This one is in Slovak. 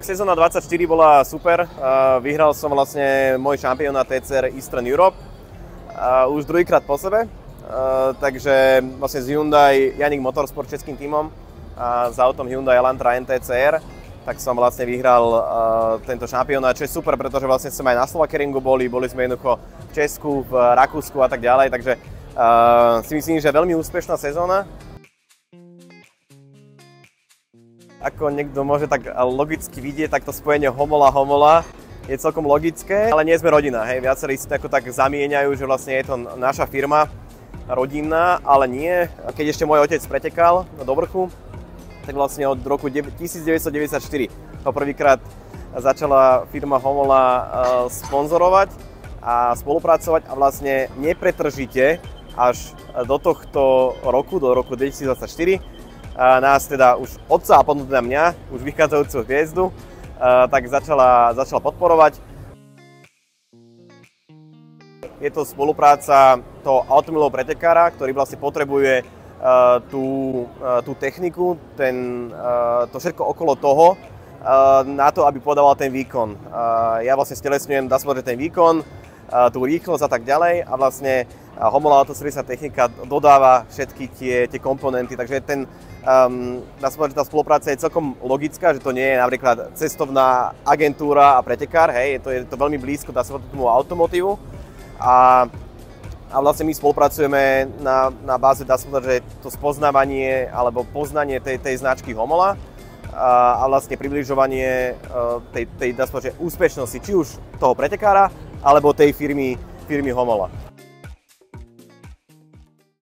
Sezóna 24 bola super, vyhral som vlastne môj šampionát TCR Eastern Europe už druhýkrát po sebe, takže vlastne z Hyundai Janik Motorsport českým tímom s autom Hyundai Elantra NTCR, tak som vlastne vyhral tento šampionát, čo je super, pretože vlastne sme aj na Slovakeringu boli sme jednoducho v Česku, v Rakúsku a tak ďalej, takže si myslím, že veľmi úspešná sezóna. Ako niekto môže tak logicky vidieť, tak to spojenie Homola je celkom logické, ale nie sme rodina, hej. Viacerí si to ako tak zamieňajú, že vlastne je to naša firma rodinná, ale nie. Keď ešte môj otec pretekal do vrchu, tak vlastne od roku 1994 to prvýkrát začala firma Homola sponzorovať a spolupracovať a vlastne nepretržite až do tohto roku, do roku 2024, nás teda už otca a potom teda mňa, už vychádzajúcu hviezdu, tak začala podporovať. Je to spolupráca toho automobilového pretekára, ktorý vlastne potrebuje tú techniku, to všetko okolo toho, na to, aby podával ten výkon. Ja vlastne stelesňujem, dá sa povedať, ten výkon, tú rýchlosť a tak ďalej a vlastne Homola autoservisná technika dodáva všetky tie komponenty, takže dá sa povedať, že tá spolupráca je celkom logická, že to nie je napríklad cestovná agentúra a pretekár, hej, je to veľmi blízko, dá sa povedať, tomu automotívu a vlastne my spolupracujeme na báze, dá sa povedať, že to spoznávanie alebo poznanie tej značky Homola a vlastne približovanie tej dá sa povedať, že úspešnosti či už toho pretekára alebo tej firmy Homola.